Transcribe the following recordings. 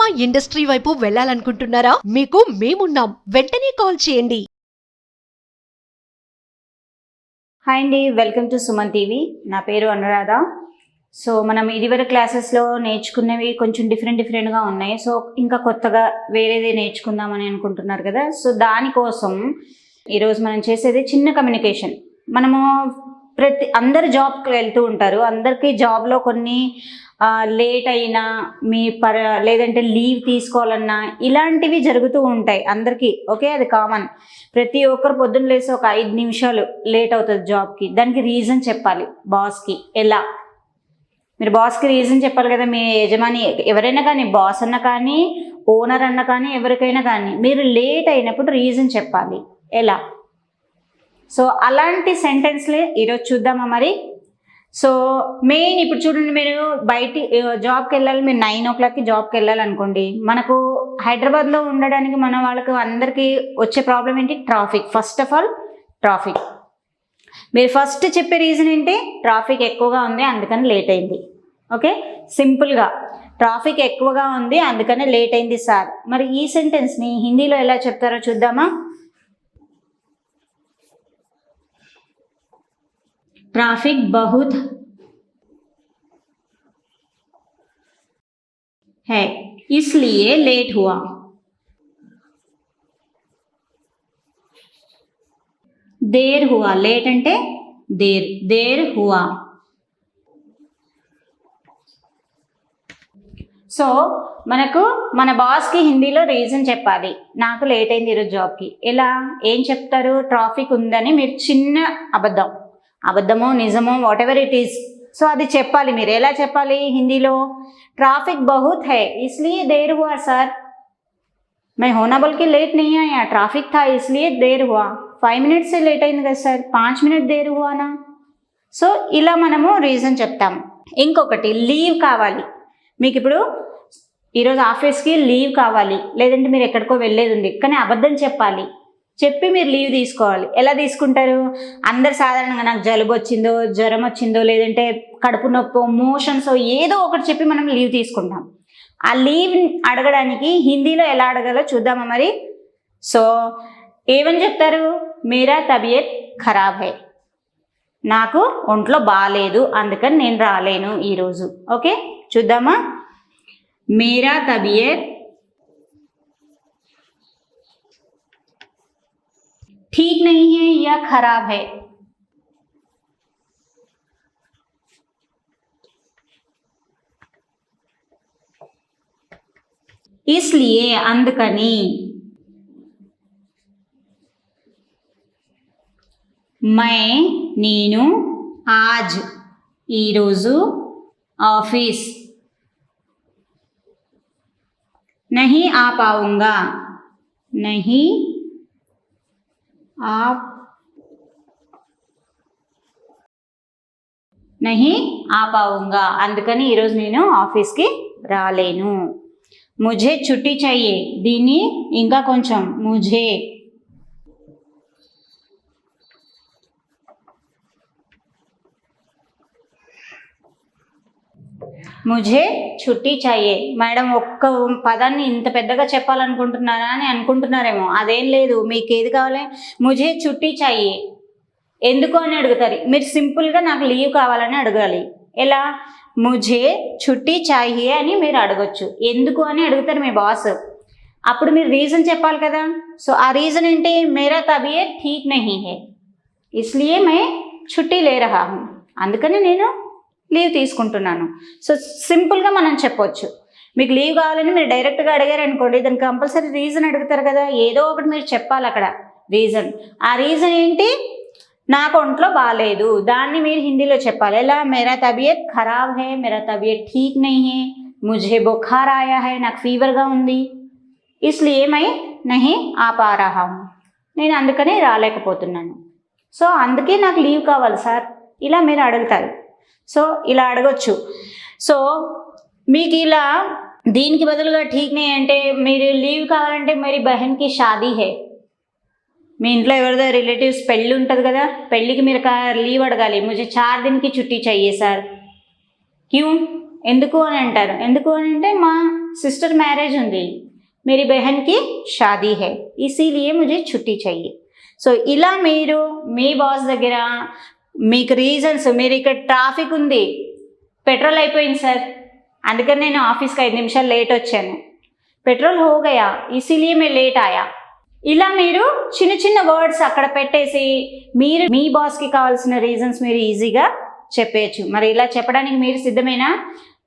Cinema industry వైపు వెళ్ళాలనుకుంటున్నారా? మీకు మేమున్నాం. వెంటనే కాల్ చేయండి. హాయ్ అండి, వెల్కమ్ టు సుమన్ టీవీ. నా పేరు అనురాధ. సో మనం ఇదివరకు క్లాసెస్లో నేర్చుకున్నవి కొంచెం డిఫరెంట్గా ఉన్నాయి. సో ఇంకా కొత్తగా వేరేదే నేర్చుకుందామని అనుకుంటున్నారు కదా. సో దానికోసం ఈరోజు మనం చేసేది చిన్న కమ్యూనికేషన్. మనము అందరు జాబ్కి వెళ్తూ ఉంటారు. అందరికీ జాబ్లో కొన్ని లేట్ అయినా లేదంటే లీవ్ తీసుకోవాలన్నా ఇలాంటివి జరుగుతూ ఉంటాయి అందరికీ. ఓకే, అది కామన్. ప్రతి ఒక్కరు పొద్దున్న లేసి ఒక 5 నిమిషాలు లేట్ అవుతుంది జాబ్కి. దానికి రీజన్ చెప్పాలి బాస్కి. ఎలా? మీరు బాస్కి రీజన్ చెప్పాలి కదా. మీ యజమాని ఎవరైనా కానీ, బాస్ అన్న కానీ, ఓనర్ అన్న కానీ, ఎవరికైనా కానీ మీరు లేట్ అయినప్పుడు రీజన్ చెప్పాలి. ఎలా? సో అలాంటి సెంటెన్స్లే ఈరోజు చూద్దామా మరి. సో మెయిన్ ఇప్పుడు చూడండి, మీరు జాబ్కి వెళ్ళాలి. మీరు 9 o'clockకి జాబ్కి వెళ్ళాలనుకోండి. మనకు హైదరాబాద్లో ఉండడానికి మన వాళ్ళకి అందరికీ వచ్చే ప్రాబ్లం ఏంటి? Traffic. First of all traffic. మీరు ఫస్ట్ చెప్పే రీజన్ ఏంటి? ట్రాఫిక్ ఎక్కువగా ఉంది అందుకని లేట్ అయింది. ఓకే, సింపుల్గా ట్రాఫిక్ ఎక్కువగా ఉంది అందుకని లేట్ అయింది సార్. మరి ఈ సెంటెన్స్ని హిందీలో ఎలా చెప్తారో చూద్దామా. ट्रैफिक बहुत है इसलिए लेट हुआ. देर हुआ. लेट अंटे देर हुआ. సో మనకు మన బాస్కి హిందీలో రీజన్ చెప్పాలి. నాకు లేట్ అయింది ఈరోజు జాబ్కి. ఎలా? ఏం చెప్తారు? ట్రాఫిక్ ఉందని మీరు చిన్న అబద్ధమో నిజమో what ever it is, so అది చెప్పాలి. మీరు ఎలా చెప్పాలి హిందీలో? ट्रैफिक बहुत है इसलिए देर हुआ सर. मैं होना बोल के लेट नहीं आया, ट्रैफिक था इसलिए देर हुआ. 5 minutes से लेट అయింది కదా సార్, 5 minutes देर हुआ ना. సో ఇలా మనము రీజన్ చెప్తాము. ఇంకొకటి, లీవ్ కావాలి మీకు. ఇప్పుడు ఈరోజు ఆఫీస్కి లీవ్ కావాలి, లేదంటే మీరు ఎక్కడికో వెళ్ళేది ఉంది కానీ అబద్ధం చెప్పాలి. చెప్పి మీరు లీవ్ తీసుకోవాలి. ఎలా తీసుకుంటారు? అందరు సాధారణంగా నాకు జలుబు వచ్చిందో, జ్వరం వచ్చిందో, లేదంటే కడుపు నొప్పో, మోషన్స్ ఏదో ఒకటి చెప్పి మనం లీవ్ తీసుకుంటాం. ఆ లీవ్ అడగడానికి హిందీలో ఎలా అడగాలో చూద్దామా మరి. సో ఏమని చెప్తారు? మేరా తబియత్ ఖరాబ్ హై, నాకు ఒంట్లో బాగాలేదు అందుకని నేను రాలేను ఈరోజు. ఓకే, చూద్దామా. మేరా తబియత్ ठीक नहीं है या खराब है. इसलिए అందుకని. मैं నేను आज ఈరోజు ऑफिस नहीं आ पाऊंगा. नहीं आप नहीं आ पाऊंगा అందుకని ఈరోజు నేను ఆఫీస్కి రాలేను. ముझे छुट्टी चाहिए. దీన్ని ఇంకా కొంచెం, ముझे छुट्टी चाहिए. మేడం ఒక్క పదాన్ని ఇంత పెద్దగా చెప్పాలనుకుంటున్నారా అని అనుకుంటున్నారేమో. అదేం లేదు, మీకు ఏది కావాలి? ముझे छुट्टी चाहिए. ఎందుకు అని అడుగుతారు. మీరు సింపుల్గా నాకు లీవ్ కావాలని అడగాలి. ఎలా? ముझे छुट्टी चाहिए అని మీరు అడగొచ్చు. ఎందుకు అని అడుగుతారు మీ బాస్. అప్పుడు మీరు రీజన్ చెప్పాలి కదా. సో ఆ రీజన్ ఏంటి? మేరా తబియత్ ఠీక్ నహీ హై ఇస్లియే మే ఛుట్టీ లే రహా హూ. అందుకని నేను లీవ్ తీసుకుంటున్నాను. సో సింపుల్గా మనం చెప్పొచ్చు. మీకు లీవ్ కావాలని మీరు డైరెక్ట్గా అడిగారు అనుకోండి, దానికి కంపల్సరీ రీజన్ అడుగుతారు కదా. ఏదో ఒకటి మీరు చెప్పాలి అక్కడ రీజన్. ఆ రీజన్ ఏంటి? నాకు ఒంట్లో బాగాలేదు. దాన్ని మీరు హిందీలో చెప్పాలి. ఎలా? మేరా తబియత్ ఖరాబ్ హై, మేరా తబియత్ ఠీక్ నహీ హై, ముझे బుఖార్ ఆయా హై, నాకు ఫీవర్గా ఉంది. ఇస్లియే మై నహీ ఆ పా రహా హూ, నేను అందుకనే రాలేకపోతున్నాను. సో అందుకే నాకు లీవ్ కావాలి సార్. ఇలా మీరు అడుగుతారు. సో ఇలా అడగొచ్చు. సో మీకు ఇలా దీనికి బదులుగా ఠీక్ నే అంటే, మీరు లీవ్ కావాలంటే మరి బహన్కి షాదీ హై, మీ ఇంట్లో ఎవరిదో రిలేటివ్స్ పెళ్ళి ఉంటుంది కదా, పెళ్ళికి మీరు లీవ్ అడగాలి. ముझे 4 दिन की छुट्टी चाहिए सर. क्यों? ఎందుకు అని అంటారు. ఎందుకు అని అంటే మా సిస్టర్ మ్యారేజ్ ఉంది, మేరీ బెహన్ కి షాదీ హై, ఇసీలియే ముझे छुट्टी चाहिए. సో ఇలా మీరు మీ బాస్ దగ్గర మీకు రీజన్స్, మీరు ఇక్కడ ట్రాఫిక్ ఉంది, పెట్రోల్ అయిపోయింది సార్, అందుకని నేను ఆఫీస్కి 5 నిమిషాలు లేట్ వచ్చాను, పెట్రోల్ హో గయా ఇసీలియే మే లేట్ ఆయా. ఇలా మీరు చిన్న చిన్న వర్డ్స్ అక్కడ పెట్టేసి మీరు మీ బాస్కి కావాల్సిన రీజన్స్ మీరు ఈజీగా చెప్పేయచ్చు. మరి ఇలా చెప్పడానికి మీరు సిద్ధమేనా?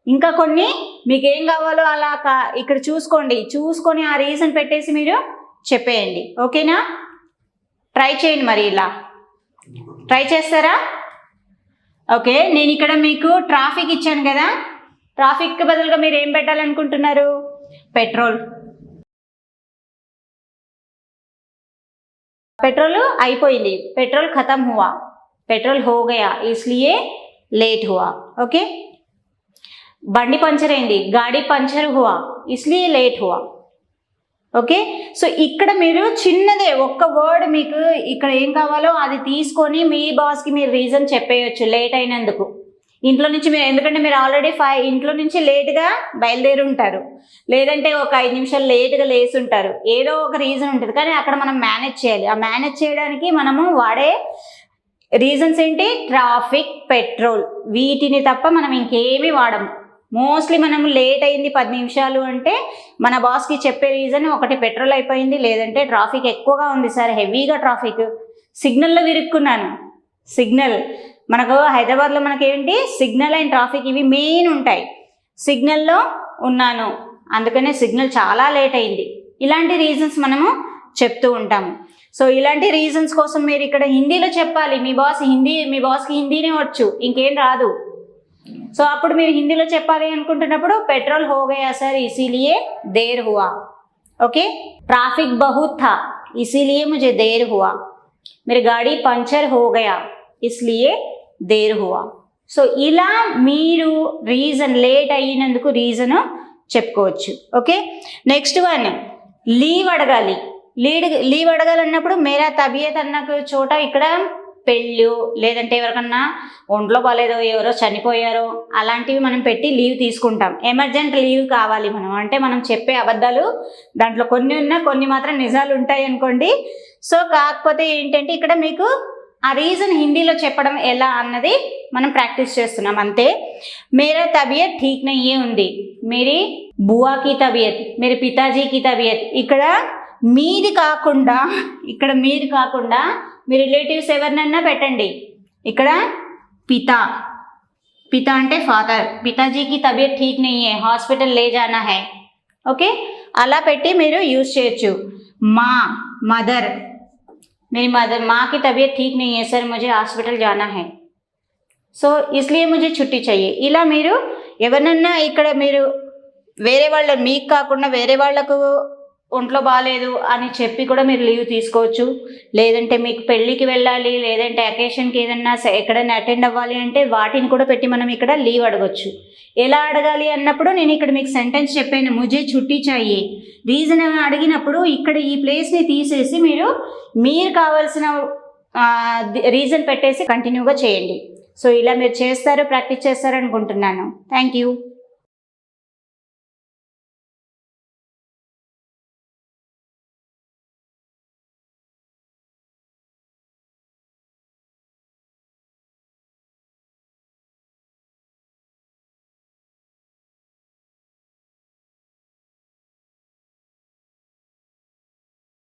ఇంకా కొన్ని మీకు ఏం కావాలో అలా ఇక్కడ చూసుకొని ఆ రీజన్ పెట్టేసి మీరు చెప్పేయండి. ఓకేనా? ట్రై చేయండి. మరి ఇలా ట్రై చేస్తారా? ఓకే, నేను ఇక్కడ మీకు ట్రాఫిక్ ఇచ్చాను కదా, ట్రాఫిక్ బదులుగా మీరు ఏం పెట్టాలనుకుంటున్నారు? పెట్రోల్. పెట్రోల్ అయిపోయింది, పెట్రోల్ ఖతం హువా, పెట్రోల్ హో గయా ఇస్లియే లేట్ హువా. ఓకే, బండి పంచర్ అయింది, గాడి పంచర్ హువా ఇస్లియే లేట్ హువా. ఓకే, సో ఇక్కడ మీరు చిన్నదే ఒక్క వర్డ్ మీకు ఇక్కడ ఏం కావాలో అది తీసుకొని మీ బాస్కి మీరు రీజన్ చెప్పేయచ్చు లేట్ అయినందుకు. ఇంట్లో నుంచి మీరు, ఎందుకంటే మీరు ఆల్రెడీ ఇంట్లో నుంచి లేట్గా బయలుదేరి ఉంటారు, లేదంటే ఒక 5 నిమిషాలు లేట్గా లేసి ఉంటారు, ఏదో ఒక రీజన్ ఉంటుంది. కానీ అక్కడ మనం మేనేజ్ చేయాలి. ఆ మేనేజ్ చేయడానికి మనము వాడే రీజన్స్ ఏంటి? ట్రాఫిక్, పెట్రోల్, వీటిని తప్ప మనం ఇంకేమీ వాడము. మోస్ట్లీ మనం లేట్ అయింది 10 నిమిషాలు అంటే మన బాస్కి చెప్పే రీజన్ ఒకటి పెట్రోల్ అయిపోయింది, లేదంటే ట్రాఫిక్ ఎక్కువగా ఉంది సార్, హెవీగా ట్రాఫిక్, సిగ్నల్లో విరుక్కున్నాను. సిగ్నల్ మనకు హైదరాబాద్లో మనకేంటి సిగ్నల్ అండ్ ట్రాఫిక్ ఇవి మెయిన్ ఉంటాయి. సిగ్నల్లో ఉన్నాను, అందుకనే సిగ్నల్ చాలా లేట్ అయింది. ఇలాంటి రీజన్స్ మనము చెప్తూ ఉంటాము. సో ఇలాంటి రీజన్స్ కోసం మీరు ఇక్కడ హిందీలో చెప్పాలి. మీ బాస్కి హిందీనే వచ్చు, ఇంకేం రాదు. సో అప్పుడు మీరు హిందీలో చెప్పాలి అనుకుంటున్నప్పుడు పెట్రోల్ హో గయా సార్ ఇసీలియే దేర్ హువా. ఓకే, ట్రాఫిక్ బహుత్ థా ఇసీలియే ముझे देर हुआ, मेरी गाड़ी पंचर हो गया इसलिए देर हुआ. సో ఇలా మీరు రీజన్ లేట్ అయినందుకు రీజన్ చెప్పుకోవచ్చు. ఓకే, నెక్స్ట్ వన్ లీవ్ అడగాలి. లీవ్ అడగాలన్నప్పుడు మేరా తబియత్ అన్న చోట ఇక్కడ పెళ్ళు, లేదంటే ఎవరికన్నా ఒంట్లో బాగాలేదో, ఎవరో చనిపోయారో అలాంటివి మనం పెట్టి లీవ్ తీసుకుంటాం. ఎమర్జెంట్ లీవ్ కావాలి మనం అంటే మనం చెప్పే అబద్ధాలు దాంట్లో కొన్ని ఉన్నా కొన్ని మాత్రం నిజాలు ఉంటాయి అనుకోండి. సో కాకపోతే ఏంటంటే ఇక్కడ మీకు ఆ రీజన్ హిందీలో చెప్పడం ఎలా అన్నది మనం ప్రాక్టీస్ చేస్తున్నాం అంతే. మేరా తబియత్ ఠీక్ నయ్యే ఉంది, మేరీ బువాకి తబియత్, మేరీ పితాజీకి తబియత్. ఇక్కడ మీది కాకుండా మీ రిలేటివ్స్ ఎవరినన్నా పెట్టండి. ఇక్కడ పితా అంటే ఫాదర్, పితాజీకి తబియత్ ఠీక్ నహీ హై, హాస్పిటల్ లే జానా హై. ఓకే, అలా పెట్టి మీరు యూజ్ చేయొచ్చు. మదర్, मेरी मदर माँ की तबीयत ठीक नहीं है सर, मुझे हॉस्पिटल जाना है, సో इसलिए मुझे छुट्टी चाहिए. ఇలా మీరు ఎవరినన్నా ఇక్కడ మీరు వేరే వాళ్ళ, మీకు కాకుండా వేరే వాళ్ళకు ఒంట్లో బాగాలేదు అని చెప్పి కూడా మీరు లీవ్ తీసుకోవచ్చు. లేదంటే మీకు పెళ్ళికి వెళ్ళాలి, లేదంటే అకేషన్కి ఏదన్నా ఎక్కడైనా అటెండ్ అవ్వాలి అంటే వాటిని కూడా పెట్టి మనం ఇక్కడ లీవ్ అడగొచ్చు. ఎలా అడగాలి అన్నప్పుడు నేను ఇక్కడ మీకు సెంటెన్స్ చెప్పాను, ముझे छुट्टी चाहिए. రీజన్ అడిగినప్పుడు ఇక్కడ ఈ ప్లేస్ని తీసేసి మీరు కావాల్సిన రీజన్ పెట్టేసి కంటిన్యూగా చేయండి. సో ఇలా మీరు ప్రాక్టీస్ చేస్తారు అనుకుంటున్నాను. Thank you.